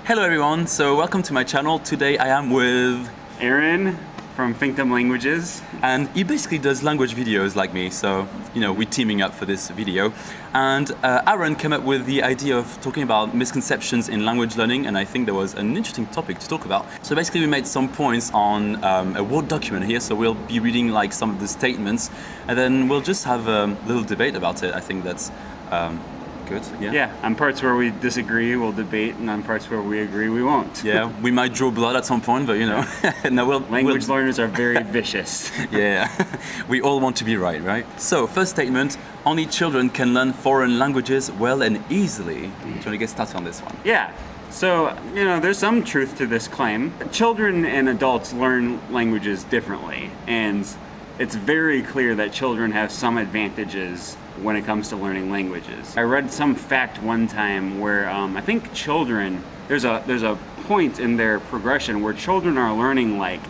Hello everyone, so welcome to my channel. Today I am with Aaron from Fingtam Languages. And he basically does language videos like me, so we're teaming up for this video. And Aaron came up with the idea of talking about misconceptions in language learning, and I think there was an interesting topic to talk about. So basically we made some points on a Word document here, so we'll be reading like some of the statements, and then we'll just have a little debate about it. I think that's good. Yeah, on parts where we disagree, we'll debate, and on parts where we agree, we won't. Yeah, we might draw blood at some point, but no, Language learners are very vicious. Yeah, we all want to be right? So, first statement, only children can learn foreign languages well and easily. Do you want to get started on this one? Yeah. So, there's some truth to this claim. Children and adults learn languages differently, and it's very clear that children have some advantages when it comes to learning languages. I read some fact one time where I think children, there's a point in their progression where children are learning like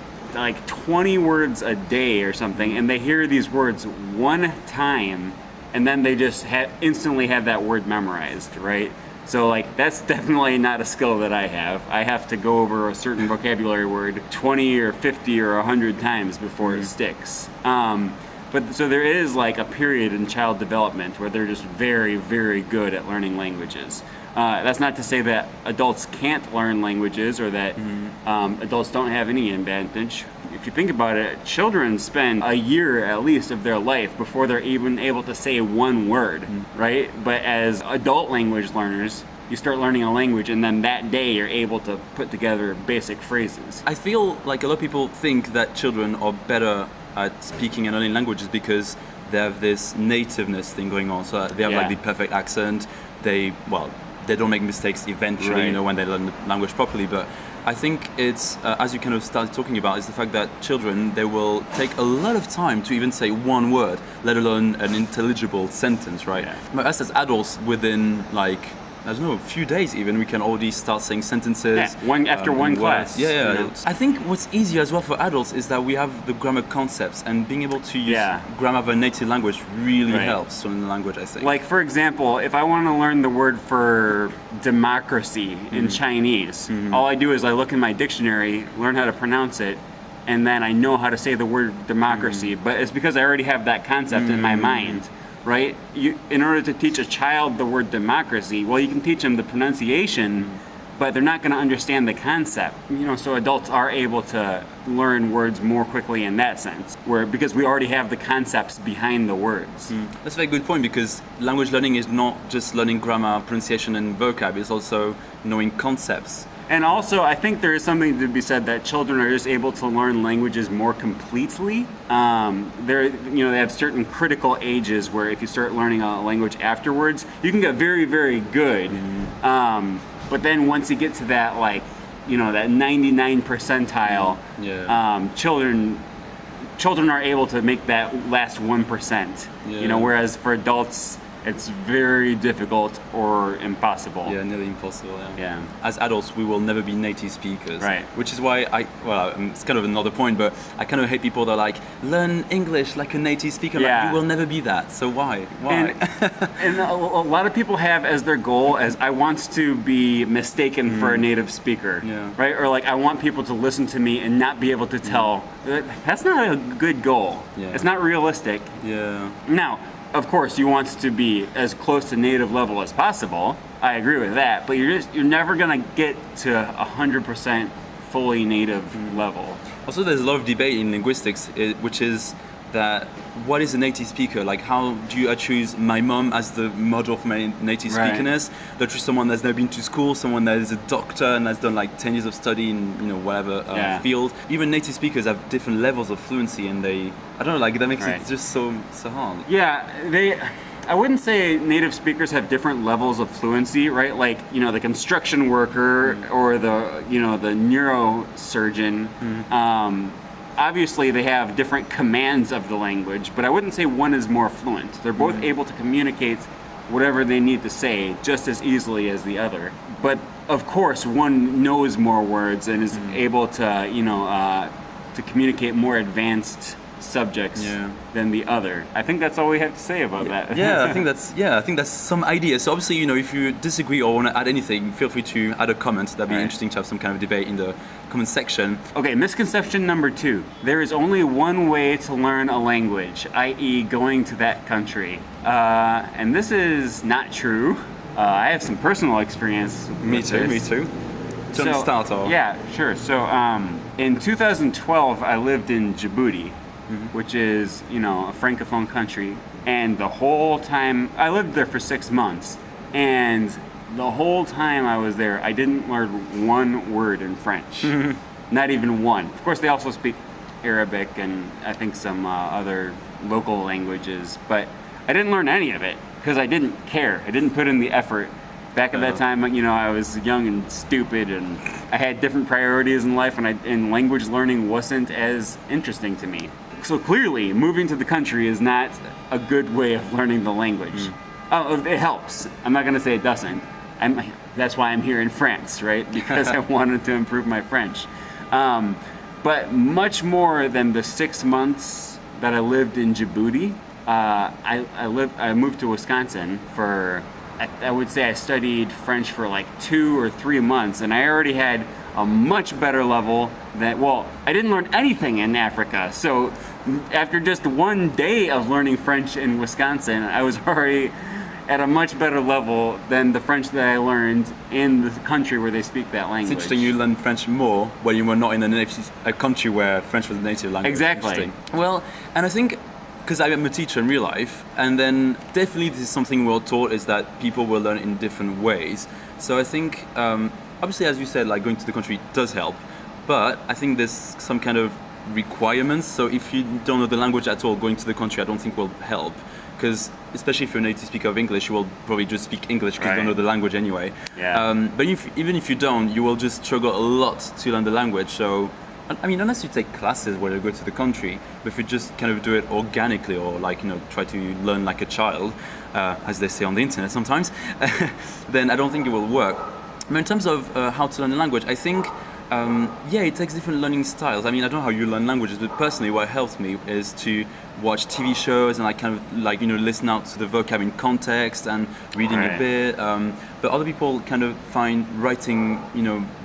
20 words a day or something, and they hear these words one time, and then they just instantly have that word memorized, right? So that's definitely not a skill that I have. I have to go over a certain vocabulary word 20 or 50 or 100 times before it sticks. But so there is a period in child development where they're just very, very good at learning languages. That's not to say that adults can't learn languages or that adults don't have any advantage. If you think about it, children spend a year at least of their life before they're even able to say one word, right? But as adult language learners, you start learning a language, and then that day you're able to put together basic phrases. I feel like a lot of people think that children are better at speaking and learning languages because they have this nativeness thing going on. So they have the perfect accent. They don't make mistakes eventually, when they learn the language properly. But I think it's, as you kind of started talking about, is the fact that children, they will take a lot of time to even say one word, let alone an intelligible sentence, right? Yeah. But us as adults, within I don't know, a few days even, we can already start saying sentences. Yeah, after one class. Yeah. I think what's easier as well for adults is that we have the grammar concepts, and being able to use grammar of a native language really helps in the language, I think. For example, if I want to learn the word for democracy in Chinese, all I do is I look in my dictionary, learn how to pronounce it, and then I know how to say the word democracy. But it's because I already have that concept in my mind. Right? In order to teach a child the word democracy, you can teach them the pronunciation, but they're not going to understand the concept. So adults are able to learn words more quickly in that sense, because we already have the concepts behind the words. That's a very good point, because language learning is not just learning grammar, pronunciation, and vocab. It's also knowing concepts. And also, I think there is something to be said that children are just able to learn languages more completely. They have certain critical ages where if you start learning a language afterwards, you can get very, very good. But then once you get to that, that 99 percentile, children are able to make that last 1%. Whereas for adults, it's very difficult or impossible. Yeah, nearly impossible. Yeah. As adults, we will never be native speakers. Right. Which is why it's kind of another point, but I kind of hate people that are learn English like a native speaker. You will never be that. So why? And a lot of people have as their goal as I want to be mistaken for a native speaker. Yeah. Right? Or I want people to listen to me and not be able to tell. That's not a good goal. Yeah. It's not realistic. Yeah. Now, of course, you want to be as close to native level as possible. I agree with that, but you're never gonna get to 100% fully native level. Also, there's a lot of debate in linguistics, which is that what is a native speaker? How do I choose my mom as the model for my native speakerness? Do I choose someone that's never been to school, someone that is a doctor and has done 10 years of study in whatever field? Even native speakers have different levels of fluency, and I don't know, that makes it just so hard. Yeah, I wouldn't say native speakers have different levels of fluency, right? The construction worker or the neurosurgeon. Obviously, they have different commands of the language, but I wouldn't say one is more fluent. They're both able to communicate whatever they need to say just as easily as the other. But of course, one knows more words and is able to, to communicate more advanced subjects than the other. I think that's all we have to say about that. I think that's some idea. So obviously, if you disagree or want to add anything, feel free to add a comment. That'd be interesting to have some kind of debate in the comment section. Okay, misconception number 2. There is only one way to learn a language, i.e. going to that country. And this is not true. I have some personal experience with this. Me too. Start off. Yeah, sure. So in 2012, I lived in Djibouti, which is, a francophone country. And the whole time, I lived there for 6 months. And the whole time I was there, I didn't learn one word in French. Not even one. Of course, they also speak Arabic and I think some other local languages. But I didn't learn any of it because I didn't care. I didn't put in the effort. Back at that time, I was young and stupid, and I had different priorities in life, and language learning wasn't as interesting to me. So clearly, moving to the country is not a good way of learning the language. Oh, it helps. I'm not going to say it doesn't. That's why I'm here in France, right? Because I wanted to improve my French. But much more than the 6 months that I lived in Djibouti, I moved to Wisconsin for... I would say I studied French for like 2 or 3 months, and I already had a much better level I didn't learn anything in Africa. So after just 1 day of learning French in Wisconsin, I was already at a much better level than the French that I learned in the country where they speak that language. It's interesting you learned French more when you were not in a country where French was the native language. Exactly. Well, and I think... because I am a teacher in real life, and then definitely this is something we're taught is that people will learn in different ways. So I think, obviously, as you said, like going to the country does help, but I think there's some kind of requirements. So if you don't know the language at all, going to the country I don't think will help, because especially if you're a native speaker of English, you will probably just speak English because you don't know the language anyway. Yeah. But even if you don't, you will just struggle a lot to learn the language. So I mean, unless you take classes where you go to the country, but if you just kind of do it organically or try to learn like a child, as they say on the internet sometimes, then I don't think it will work. But in terms of how to learn a language, I think, it takes different learning styles. I mean, I don't know how you learn languages, but personally what helps me is to watch TV shows and listen out to the vocab in context and reading a bit. But other people kind of find writing,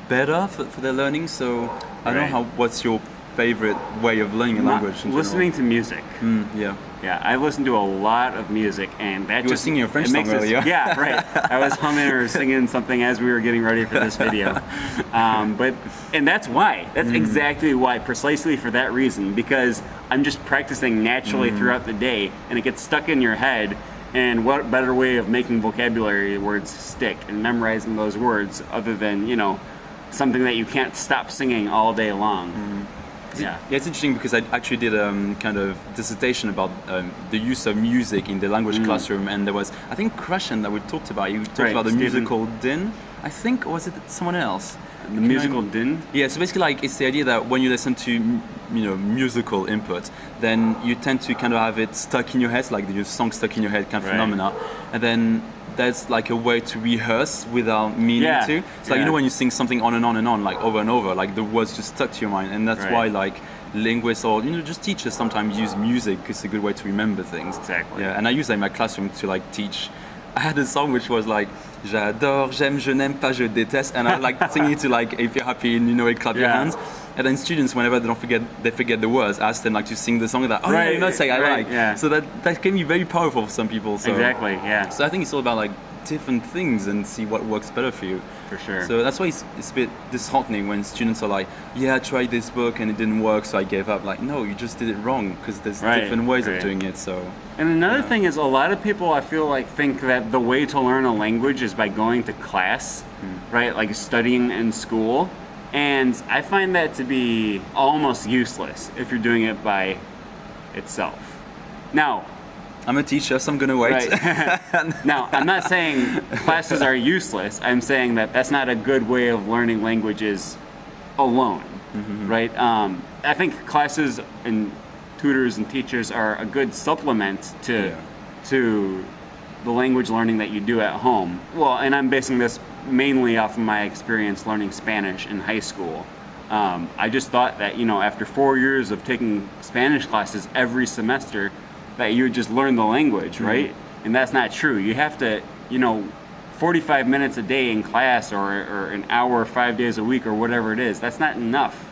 better for their learning. So I don't know what's your favorite way of learning a language? Listening to music. Yeah, I listen to a lot of music, and that you were singing a French song earlier. Yeah, right. I was humming or singing something as we were getting ready for this video. And that's why. That's exactly why. Precisely for that reason, because I'm just practicing naturally throughout the day, and it gets stuck in your head. And what better way of making vocabulary words stick and memorizing those words other than something that you can't stop singing all day long. Yeah, it's interesting because I actually did a kind of dissertation about the use of music in the language classroom, and there was, I think, Krashen that we talked about. You talked about the musical din, I think, or was it someone else? The musical din? Yeah, so basically it's the idea that when you listen to musical input, then you tend to kind of have it stuck in your head, like the song stuck in your head kind of phenomena, and then there's like a way to rehearse without meaning to. So when you sing something on and on and on, like over and over, like the words just stuck to your mind, and that's why like linguists or just teachers sometimes use music because it's a good way to remember things. Exactly. Yeah, and I use that in my classroom to like teach. I had a song which was like j'adore, j'aime, je n'aime pas, je déteste, and I like singing it to like if you're happy and clap your hands. And then students, whenever they forget the words, ask them like to sing the song. Like, you not say I like. Yeah. So that can be very powerful for some people. So. Exactly. Yeah. So I think it's all about like different things and see what works better for you. For sure. So that's why it's a bit disheartening when students are like, I tried this book and it didn't work, so I gave up. Like, no, you just did it wrong because there's different ways of doing it. So. And another thing is, a lot of people I feel like think that the way to learn a language is by going to class, right? Like studying in school. And I find that to be almost useless if you're doing it by itself. Now, I'm a teacher, so I'm going to wait. Right. Now, I'm not saying classes are useless. I'm saying that that's not a good way of learning languages alone, right? I think classes and tutors and teachers are a good supplement to the language learning that you do at home. Well, and I'm basing this mainly off of my experience learning Spanish in high school. I just thought that, after 4 years of taking Spanish classes every semester, that you would just learn the language, right? And that's not true. You have to, 45 minutes a day in class or an hour 5 days a week or whatever it is, that's not enough.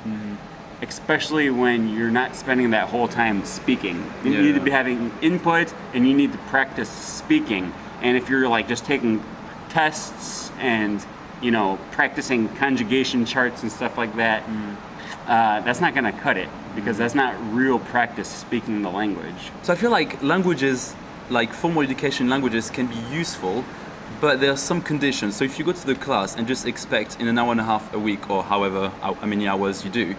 Especially when you're not spending that whole time speaking. You need to be having input, and you need to practice speaking. And if you're like just taking tests and practicing conjugation charts and stuff like that, that's not going to cut it, because that's not real practice speaking the language. So I feel like languages, like formal education languages, can be useful, but there are some conditions. So if you go to the class and just expect in an hour and a half a week, or however how many hours you do,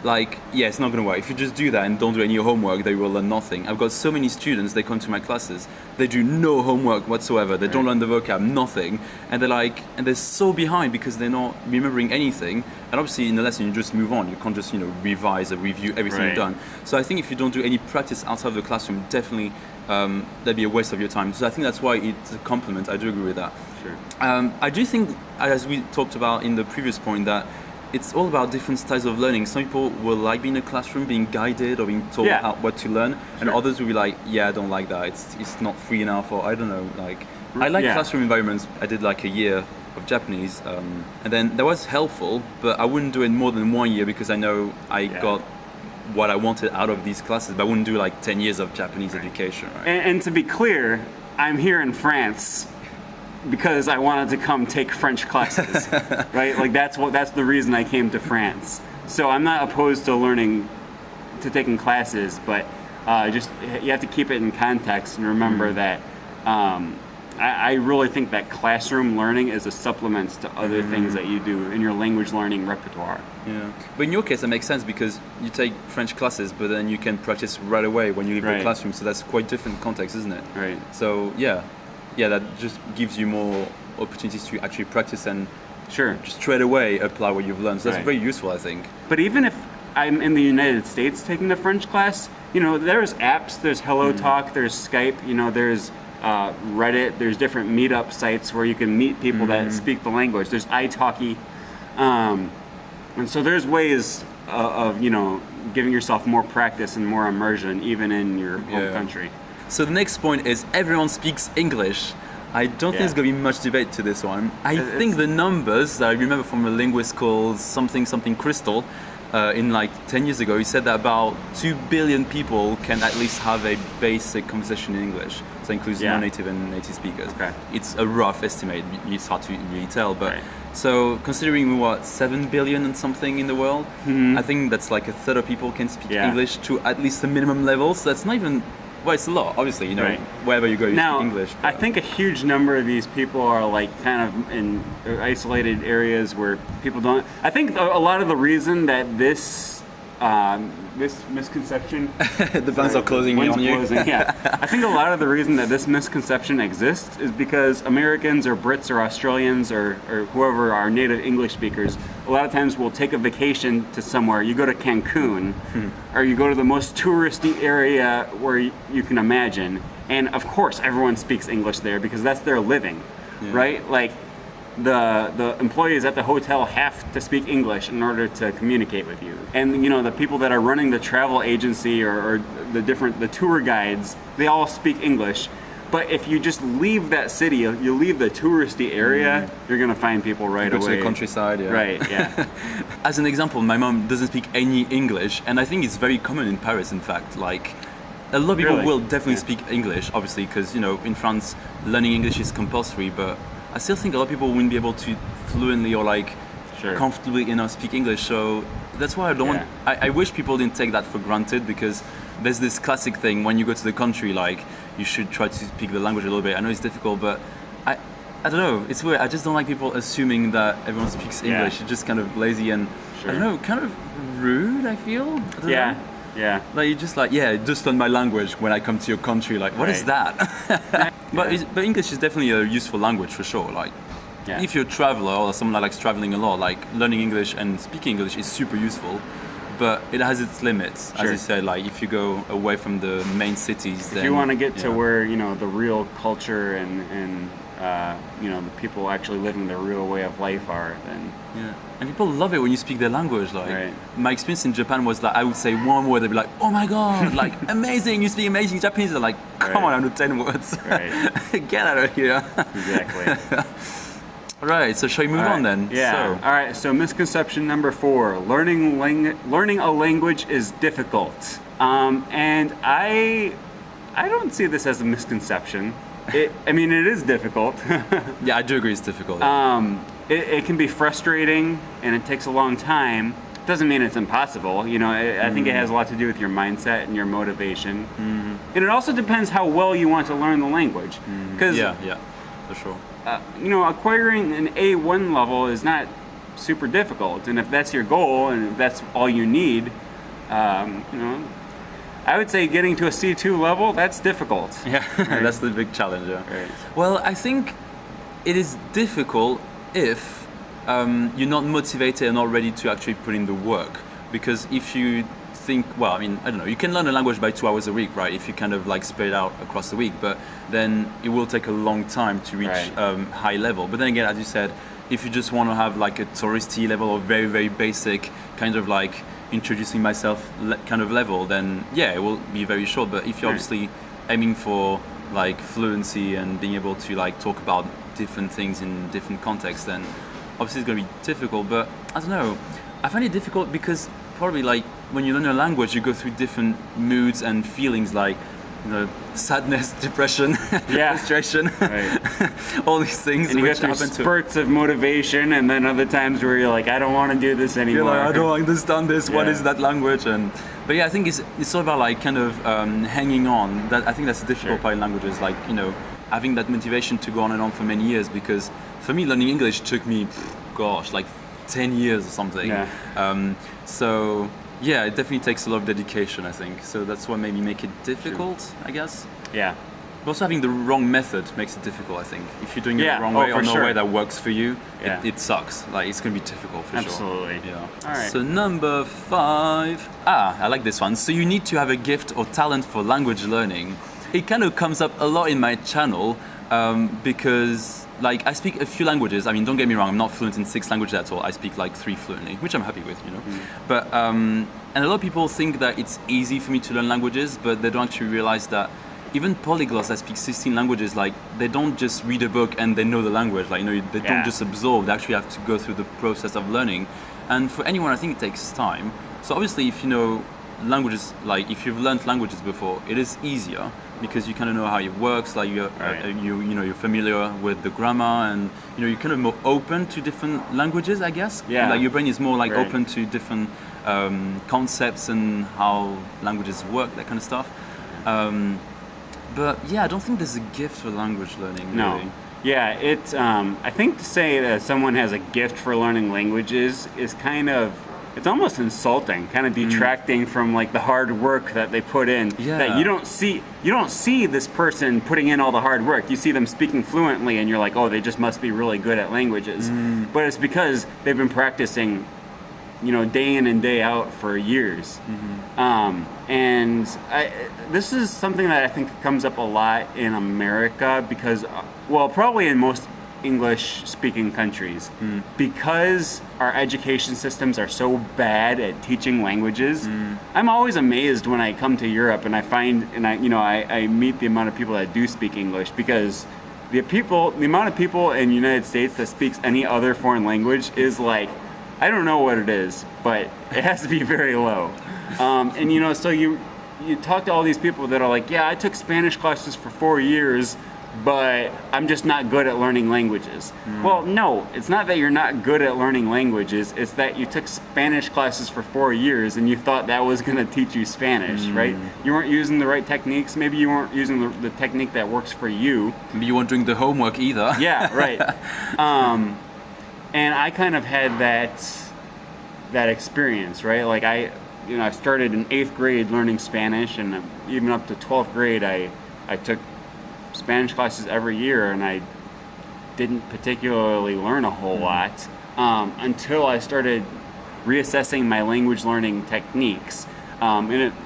it's not going to work. If you just do that and don't do any homework, they will learn nothing. I've got so many students, they come to my classes, they do no homework whatsoever, they don't learn the vocab, nothing, and they're so behind because they're not remembering anything. And obviously in the lesson you just move on, you can't just revise or review everything you've done. So I think if you don't do any practice outside of the classroom, definitely that'd be a waste of your time. So I think that's why it's a compliment. I do agree with that. Sure. I do think, as we talked about in the previous point, that it's all about different styles of learning. Some people will like being in a classroom, being guided or being told what to learn, and others will be like, I don't like that. It's not free enough, or I don't know. I like classroom environments. I did like a year of Japanese, and then that was helpful, but I wouldn't do it more than 1 year because I know I got what I wanted out of these classes, but I wouldn't do 10 years of Japanese education. Right? And to be clear, I'm here in France because I wanted to come take French classes, right? That's the reason I came to France. So I'm not opposed to taking classes, but just you have to keep it in context and remember that I really think that classroom learning is a supplement to other things that you do in your language learning repertoire. Yeah, but in your case, that makes sense because you take French classes, but then you can practice right away when you leave the classroom. So that's quite different context, isn't it? Right. So that just gives you more opportunities to actually practice and just straight away apply what you've learned. So that's very useful, I think. But even if I'm in the United States taking the French class, there's apps, there's HelloTalk, there's Skype, there's Reddit, there's different meetup sites where you can meet people that speak the language. There's italki. And so there's ways of giving yourself more practice and more immersion even in your home country. So the next point is everyone speaks English. I don't think there's going to be much debate to this one. I think the numbers that I remember from a linguist called something Crystal in 10 years ago, he said that about 2 billion people can at least have a basic conversation in English. So it includes non-native and native speakers. Okay. It's a rough estimate. It's hard to really tell. But so considering 7 billion and something in the world, I think that's a third of people can speak English to at least a minimum level. So that's not even... Well, it's a lot, obviously, wherever you go, you speak English. But. I think a huge number of these people are kind of in isolated areas where people don't... I think a lot of the reason that this misconception... The bands are closing in on you. I think a lot of the reason that this misconception exists is because Americans or Brits or Australians or whoever are native English speakers, a lot of times will take a vacation to somewhere. You go to Cancun, or you go to the most touristy area where you can imagine, and of course everyone speaks English there because that's their living, right? The employees at the hotel have to speak English in order to communicate with you. And the people that are running the travel agency or the tour guides, they all speak English. But if you just leave that city, you leave the touristy area, you're going to find people right away. Go to the countryside, Right, yeah. As an example, my mom doesn't speak any English, and I think it's very common in Paris, in fact. A lot of people will definitely speak English, obviously, because, in France, learning English is compulsory, but I still think a lot of people wouldn't be able to fluently or comfortably speak English. So that's why I don't want... I wish people didn't take that for granted, because there's this classic thing when you go to the country, you should try to speak the language a little bit. I know it's difficult, but I don't know. It's weird. I just don't like people assuming that everyone speaks English. It's just kind of lazy and I don't know, kind of rude. I feel. I don't know. Yeah. You just just learn my language when I come to your country. What is that? But English is definitely a useful language for sure. If you're a traveler or someone that likes traveling a lot, learning English and speaking English is super useful. But it has its limits, as you said. If you go away from the main cities, if you want to get to where the real culture and the people actually living the real way of life are, then yeah. And people love it when you speak their language. Like right. my experience in Japan was like I would say one word, they'd be like, "Oh my god, like amazing! You speak amazing Japanese." They're like, "Come on, I know 10 words. Right. Get out of here." Exactly. All right. So shall we move on then? Yeah. So. All right. So misconception number 4: learning a language is difficult. And I don't see this as a misconception. It is difficult. Yeah, I do agree it's difficult. It can be frustrating, and it takes a long time. Doesn't mean it's impossible. I think it has a lot to do with your mindset and your motivation. Mm-hmm. And it also depends how well you want to learn the language. Because yeah, for sure. Acquiring an A1 level is not super difficult. And if that's your goal, and if that's all you need, I would say getting to a C2 level, that's difficult. Yeah, right? That's the big challenge. Yeah. Right. Well, I think it is difficult if you're not motivated and not ready to actually put in the work. Because if you think, I don't know, you can learn a language by 2 hours a week, right? If you kind of like spread it out across the week, but then it will take a long time to reach high level. But then again, as you said, if you just want to have like a touristy level or very, very basic kind of like introducing myself kind of level, then yeah, it will be very short. But if you're obviously aiming for like fluency and being able to like talk about different things in different contexts, then obviously it's going to be difficult. But I don't know, I find it difficult because probably like when you learn a language, you go through different moods and feelings, like sadness, depression, frustration, all these things. And you get through spurts of motivation, and then other times where you're like, I don't want to do this anymore. You're like, I don't understand this. What is that language? But yeah, I think it's all about like kind of hanging on. That I think that's the difficult part in languages, like having that motivation to go on and on for many years. Because for me, learning English took me, like 10 years or something. Yeah. So. Yeah, it definitely takes a lot of dedication, I think. So that's what maybe make it difficult, I guess. Yeah. But also having the wrong method makes it difficult, I think. If you're doing it the wrong way or no way that works for you, it sucks. Like, it's going to be difficult for sure. Absolutely. Yeah. All right. So number 5. I like this one. So you need to have a gift or talent for language learning. It kind of comes up a lot in my channel because... Like, I speak a few languages. I mean, don't get me wrong, I'm not fluent in 6 languages at all. I speak like 3 fluently, which I'm happy with, But, and a lot of people think that it's easy for me to learn languages, but they don't actually realize that even polyglots that speak 16 languages, like, they don't just read a book and they know the language. Like, they don't just absorb. They actually have to go through the process of learning. And for anyone, I think it takes time. So obviously, if you know languages, like, if you've learned languages before, it is easier. Because you kind of know how it works, like you're familiar with the grammar, and you're kind of more open to different languages, I guess. Yeah. Like your brain is more like open to different concepts and how languages work, that kind of stuff. But yeah, I don't think there's a gift for language learning. No. Really. Yeah, I think to say that someone has a gift for learning languages is it's almost insulting, kind of detracting from like the hard work that they put in. Yeah. That you don't see this person putting in all the hard work. You see them speaking fluently, and you're like, oh, they just must be really good at languages. But it's because they've been practicing, day in and day out for years. And this is something that I think comes up a lot in America because, probably in most English-speaking countries, because our education systems are so bad at teaching languages. I'm always amazed when I come to Europe and I find, and I meet the amount of people that do speak English, because the amount of people in the United States that speaks any other foreign language is like, I don't know what it is, but it has to be very low. So you talk to all these people that are like, yeah, I took Spanish classes for 4 years, but I'm just not good at learning languages. Well, no, it's not that you're not good at learning languages, it's that you took Spanish classes for 4 years and you thought that was going to teach you Spanish, right? You weren't using the right techniques, maybe you weren't using the technique that works for you. Maybe you weren't doing the homework either. Yeah, right. And I kind of had that experience, right? Like I started in 8th grade learning Spanish, and even up to 12th grade I took Spanish classes every year, and I didn't particularly learn a whole lot until I started reassessing my language learning techniques.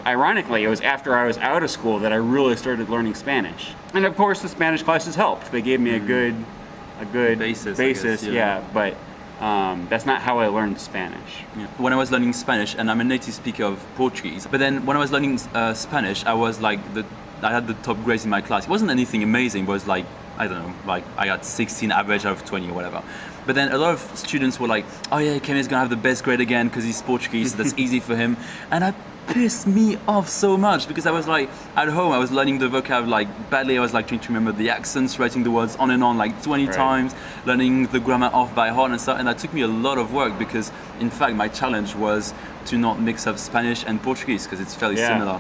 Ironically, it was after I was out of school that I really started learning Spanish. And of course, the Spanish classes helped. They gave me a good basis, guess, yeah. But that's not how I learned Spanish. Yeah. When I was learning Spanish, and I'm a native speaker of Portuguese, but then when I was learning Spanish, I was like I had the top grades in my class. It wasn't anything amazing, but it was like, I don't know, like I got 16 average out of 20 or whatever. But then a lot of students were like, oh yeah, Kemi's gonna have the best grade again because he's Portuguese, so that's easy for him. And that pissed me off so much because I was like, at home I was learning the vocab like badly. I was like trying to remember the accents, writing the words on and on like 20 times, learning the grammar off by heart and stuff. And that took me a lot of work because in fact my challenge was to not mix up Spanish and Portuguese because it's fairly similar.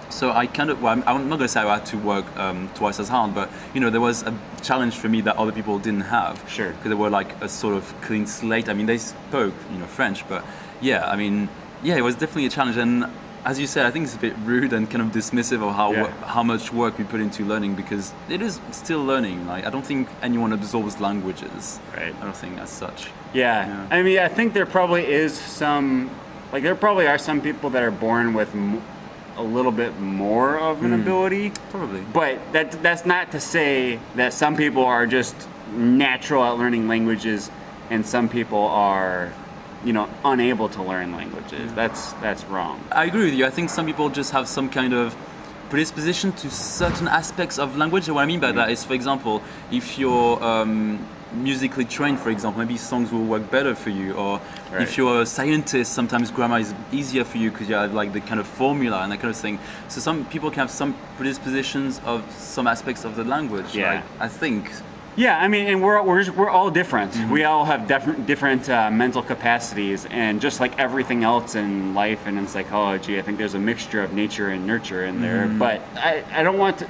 So I kind of, well, I'm not going to say I had to work twice as hard, but you know, there was a challenge for me that other people didn't have. Sure. Because they were like a sort of clean slate. I mean, they spoke, you know, French, but yeah, I mean, yeah, it was definitely a challenge. And as you said, I think it's a bit rude and kind of dismissive of how much work we put into learning because it is still learning. Like, I don't think anyone absorbs languages. Right. I don't think as such. Yeah. I mean, I think there probably is some, like, there probably are some people that are born with a little bit more of an ability, probably, but that's not to say that some people are just natural at learning languages and some people are, you know, unable to learn languages. That's wrong. I agree with you. I think some people just have some kind of predisposition to certain aspects of language. And what I mean by that is, for example, if you're musically trained, for example, maybe songs will work better for you, or if you're a scientist, sometimes grammar is easier for you because you have like the kind of formula and that kind of thing. So some people can have some predispositions of some aspects of the language. Yeah. Like, I think. Yeah, I mean, and we're all different. We all have different mental capacities, and just like everything else in life and in psychology, I think there's a mixture of nature and nurture in there. But I don't want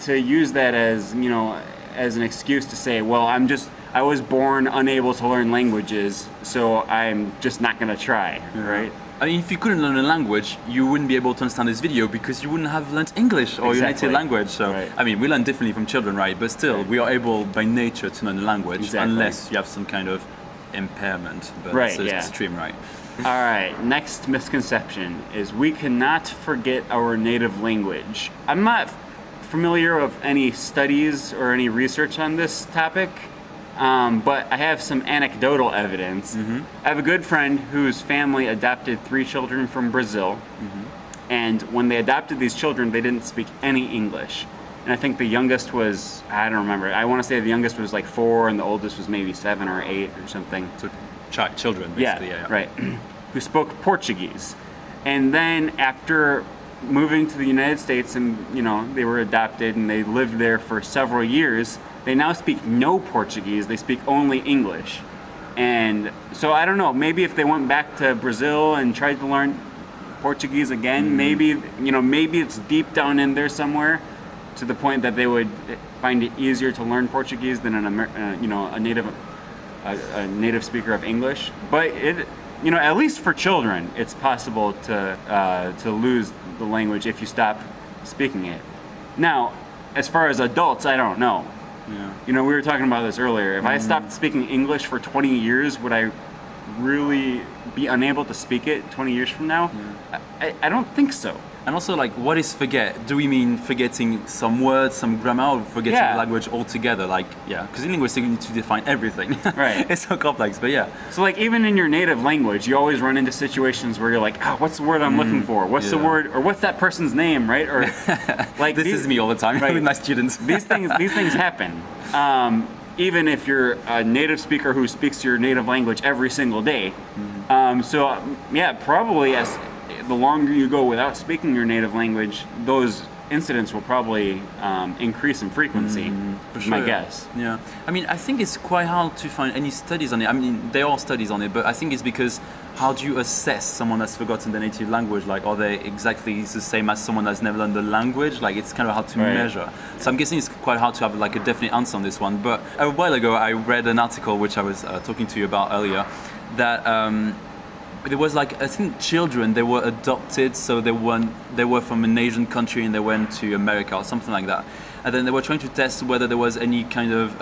to use that as, you know, as an excuse to say, well, I was born unable to learn languages, so I'm just not going to try, right? I mean, if you couldn't learn a language, you wouldn't be able to understand this video because you wouldn't have learned English or your native language. So, I mean, we learn differently from children, right? But still, we are able by nature to learn a language unless you have some kind of impairment. But it's extreme, right? All right, next misconception is we cannot forget our native language. I'm not familiar of any studies or any research on this topic, but I have some anecdotal evidence. I have a good friend whose family adopted 3 children from Brazil, and when they adopted these children, they didn't speak any English. And I think the youngest was, I don't remember, I want to say the youngest was like 4 and the oldest was maybe 7 or 8 or something. So children, basically. Yeah, right. Who spoke Portuguese. And then after moving to the United States, and you know, they were adopted and they lived there for several years, they now speak no Portuguese, they speak only English. And so I don't know, maybe if they went back to Brazil and tried to learn Portuguese again, maybe it's deep down in there somewhere to the point that they would find it easier to learn Portuguese than a native speaker of English. But at least for children, it's possible to lose the language if you stop speaking it. Now, as far as adults, I don't know. Yeah. You know, we were talking about this earlier. If I stopped speaking English for 20 years, would I really be unable to speak it 20 years from now? Yeah. I don't think so. And also, like, what is forget? Do we mean forgetting some words, some grammar, or forgetting the language altogether? Like, because in linguistics you need to define everything. Right. It's so complex, but yeah. So, like, even in your native language, you always run into situations where you're like, what's the word I'm looking for? What's the word, or what's that person's name, right? Or like this is me all the time with my students. These things happen. Even if you're a native speaker who speaks your native language every single day. Probably as the longer you go without speaking your native language, those incidents will probably increase in frequency, is my guess. Yeah. I mean, I think it's quite hard to find any studies on it. I mean, there are studies on it, but I think it's because how do you assess someone that's forgotten their native language? Like, are they exactly the same as someone that's never learned the language? Like, it's kind of hard to measure. So I'm guessing it's quite hard to have like a definite answer on this one. But a while ago, I read an article which I was talking to you about earlier, that there was like, I think children, they were adopted, so they were from an Asian country and they went to America or something like that. And then they were trying to test whether there was any kind of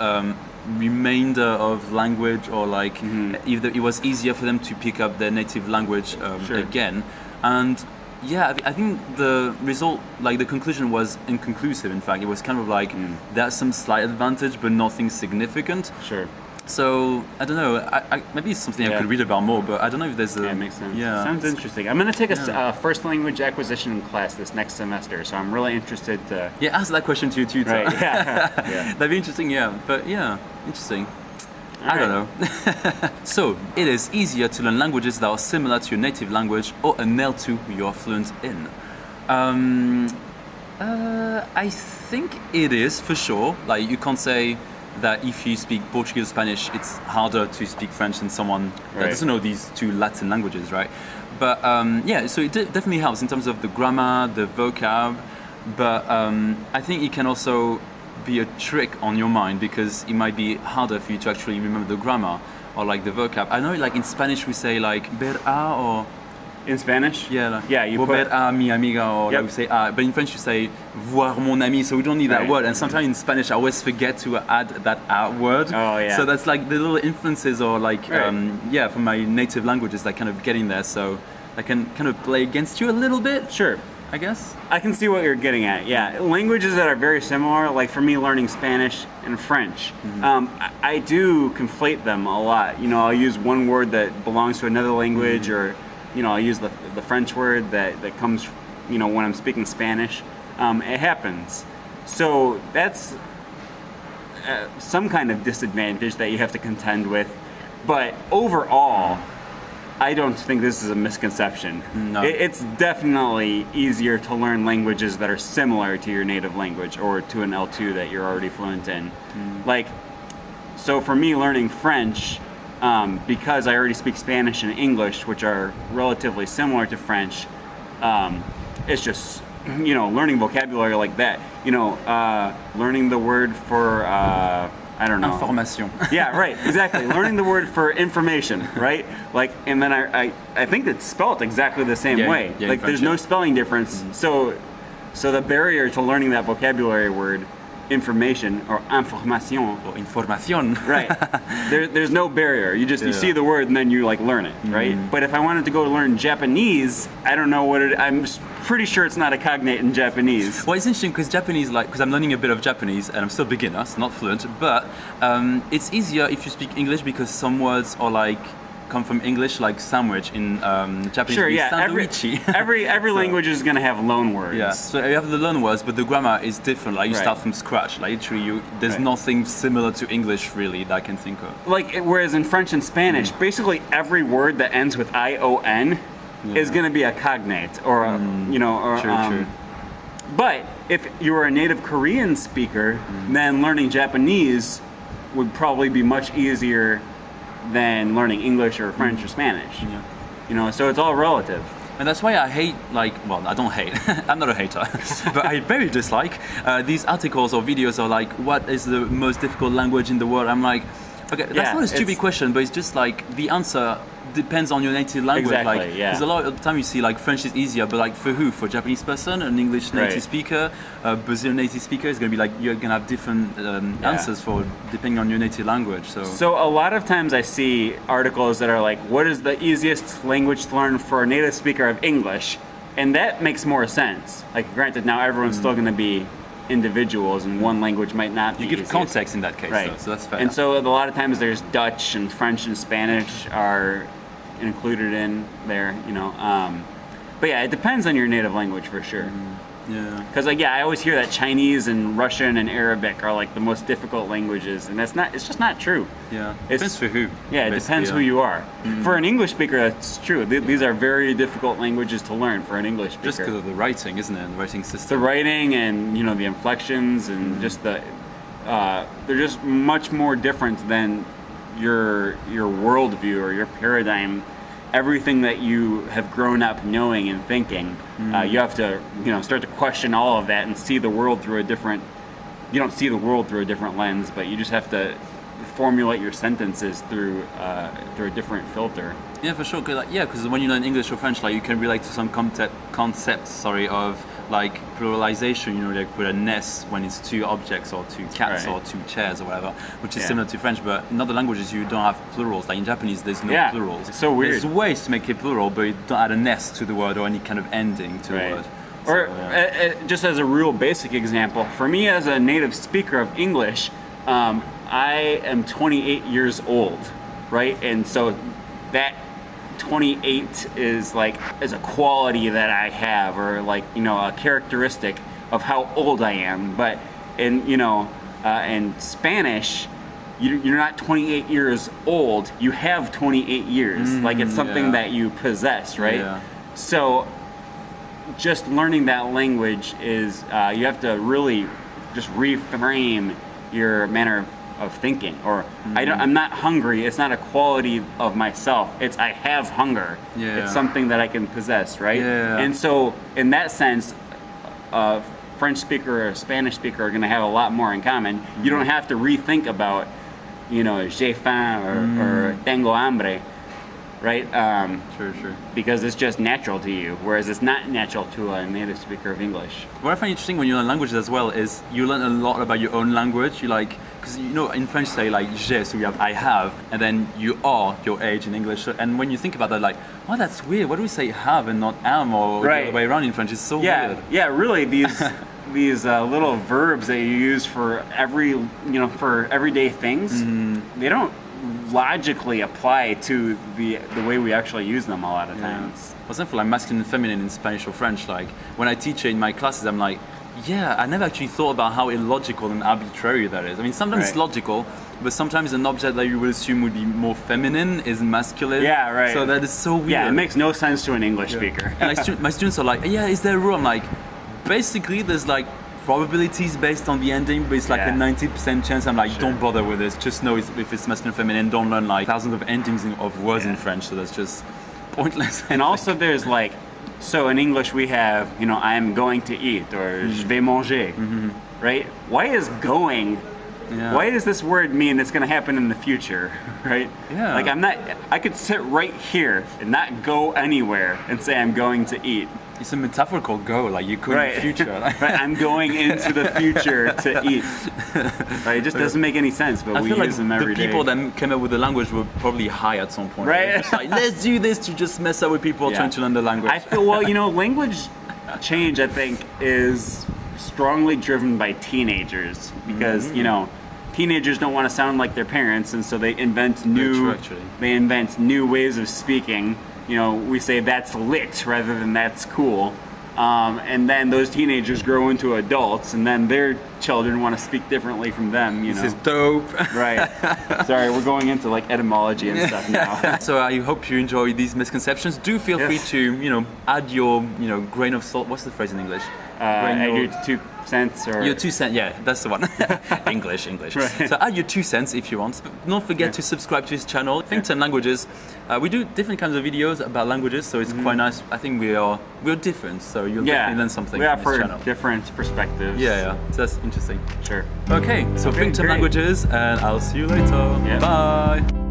remainder of language, or like if it was easier for them to pick up their native language again. And Yeah, I think the result, like the conclusion was inconclusive. In fact, it was kind of like there's some slight advantage, but nothing significant. Sure. So I don't know. Maybe it's something I could read about more, but I don't know if there's a. Yeah, makes sense. Yeah, sounds interesting. I'm going to take a first language acquisition class this next semester, so I'm really interested to. Yeah, ask that question to your tutor. Right. Yeah. That'd be interesting. Yeah, but yeah, interesting. I don't know. So, it is easier to learn languages that are similar to your native language or an L2 you are fluent in. I think it is for sure. Like, you can't say that if you speak Portuguese or Spanish, it's harder to speak French than someone that doesn't know these two Latin languages, right? But yeah, so it definitely helps in terms of the grammar, the vocab, but I think it can also be a trick on your mind because it might be harder for you to actually remember the grammar or like the vocab. I know like in Spanish we say like ver a or in Spanish? Yeah, like, you put ver a mi amiga or like we say but in French you say voir mon ami, so we don't need that word. And sometimes in Spanish I always forget to add that word. Oh yeah. So that's like the little influences or like from my native languages that kind of get in there. So I can kind of play against you a little bit. Sure. I guess. I can see what you're getting at. Yeah, languages that are very similar, like for me learning Spanish and French, I do conflate them a lot. You know, I'll use one word that belongs to another language, or you know, I'll use the French word that comes, you know, when I'm speaking Spanish. It happens. So that's some kind of disadvantage that you have to contend with. But overall, I don't think this is a misconception. No. It's definitely easier to learn languages that are similar to your native language or to an L2 that you're already fluent in. Like, so for me learning French, because I already speak Spanish and English, which are relatively similar to French, it's just, you know, learning vocabulary like that. You know, learning the word for... I don't know. Information. Yeah, right, exactly. Learning the word for information, right? Like, and then I think it's spelled exactly the same way. Yeah, like, there's no spelling difference. So the barrier to learning that vocabulary word, information or information, or information, right? There's no barrier. You just you see the word and then you like learn it, right? But if I wanted to go learn Japanese, I don't know what it. I'm pretty sure it's not a cognate in Japanese. Well, it's interesting because Japanese, like, because I'm learning a bit of Japanese and I'm still beginner, so not fluent, but it's easier if you speak English because some words are like come from English, like sandwich in Japanese. Sure, yeah. Sandwichi. Every language is gonna have loan words. Yeah. So you have the loan words, but the grammar is different. Like you start from scratch. Like literally, there's nothing similar to English really that I can think of. Like whereas in French and Spanish, basically every word that ends with ION is gonna be a cognate or you know or True. But if you were a native Korean speaker, then learning Japanese would probably be much easier than learning English or French or Spanish. Yeah. You know, so it's all relative. And that's why I hate, like, well, I don't hate, I'm not a hater, but I very dislike these articles or videos are like, what is the most difficult language in the world? I'm like, okay, that's not a stupid question, but it's just like the answer depends on your native language. Exactly, like, because a lot of the time you see like French is easier, but like for who? For a Japanese person, an English native speaker, a Brazilian native speaker is going to be like, you're going to have different answers for depending on your native language. So a lot of times I see articles that are like, what is the easiest language to learn for a native speaker of English? And that makes more sense. Like granted, now everyone's still going to be individuals and one language might not be you give easiest. context in that case, though, so that's fair. And so a lot of times there's Dutch and French and Spanish are included in there, you know. But yeah, it depends on your native language for sure. Yeah. Because like I always hear that Chinese and Russian and Arabic are like the most difficult languages, and it's just not true. Yeah. It depends for who. Yeah, it depends who you are. For an English speaker, that's true. These are very difficult languages to learn for an English speaker. Just because of the writing, isn't it? The writing system. The writing and, you know, the inflections and just they're just much more different than your worldview or your paradigm. Everything that you have grown up knowing and thinking, you have to, you know, start to question all of that and see the world through a different. You don't see the world through a different lens, but you just have to formulate your sentences through a different filter. Yeah, for sure. Because when you learn English or French, like you can relate to some concepts. Of like pluralization, you know, like with a nest when it's two objects or two cats Right. or two chairs or whatever, which is Yeah. similar to French, but in other languages you don't have plurals. Like in Japanese, there's no Yeah, plurals. it's so weird. There's ways to make it plural, but you don't add a nest to the word or any kind of ending to the Right. word. Or So, yeah. just as a real basic example, for me as a native speaker of English, I am 28 years old, right? And so that 28 is a quality that I have, or like, you know, a characteristic of how old I am. But in Spanish, you're not 28 years old. You have 28 years. Like it's something that you possess, right? Yeah. So just learning that language is you have to really just reframe your manner of thinking. Or I'm not hungry. It's not a quality of myself. It's I have hunger. Yeah. It's something that I can possess, right? Yeah. And so in that sense, a French speaker or a Spanish speaker are going to have a lot more in common. You don't have to rethink about, you know, j'ai faim or tengo hambre, right? Sure. Because it's just natural to you, whereas it's not natural to a native speaker of English. What I find interesting when you learn languages as well is you learn a lot about your own language. You like, because you know in French say like j'ai, so you have I have, and then you are your age in English. So, and when you think about that, like, oh, that's weird. Why do we say have and not am, or the other way around in French? It's so weird. Yeah, really. These little verbs that you use for for everyday things, they don't logically apply to the way we actually use them a lot of times. For example, like masculine and feminine in Spanish or French, like when I teach it in my classes, I'm like, yeah, I never actually thought about how illogical and arbitrary that is. I mean, sometimes it's logical, but sometimes an object that you would assume would be more feminine is masculine. Yeah, right. So that is so weird. Yeah, it makes no sense to an English speaker. And my students are like, yeah, is there a rule? I'm like, basically there's like probabilities based on the ending, but it's like a 90% chance. I'm like, don't bother with this. Just know if it's masculine or feminine. Don't learn like thousands of endings of words in French. So that's just pointless. And also there's like, so in English we have, you know, I am going to eat, or je vais manger, right? Why is going, why does this word mean it's going to happen in the future, right? Yeah. Like I could sit right here and not go anywhere and say I'm going to eat. It's a metaphorical go, like you could in the future. Right, I'm going into the future to eat. Right, it just doesn't make any sense, but we use them every day. The people that came up with the language were probably high at some point. Right. Just like, let's do this to just mess up with people trying to learn the language. I feel, well, you know, language change, I think, is strongly driven by teenagers because, you know, teenagers don't want to sound like their parents, and so they invent new ways of speaking. You know, we say that's lit rather than that's cool. And then those teenagers grow into adults, and then their children want to speak differently from them, you know. This is dope. Right. Sorry, we're going into like etymology and stuff now. So I hope you enjoy these misconceptions. Do feel free to, you know, add your, you know, grain of salt. What's the phrase in English? Add your 2 cents or... Your 2 cents, yeah, that's the one. English. Right. So add your 2 cents if you want. But don't forget to subscribe to his channel, Fingtam Languages. We do different kinds of videos about languages, so it's quite nice. I think we're different, so you'll definitely learn something we from this offer channel. different perspectives. Yeah, so that's interesting. Sure. Okay, so Fingtam great. Languages, and I'll see you later. Yeah. Bye.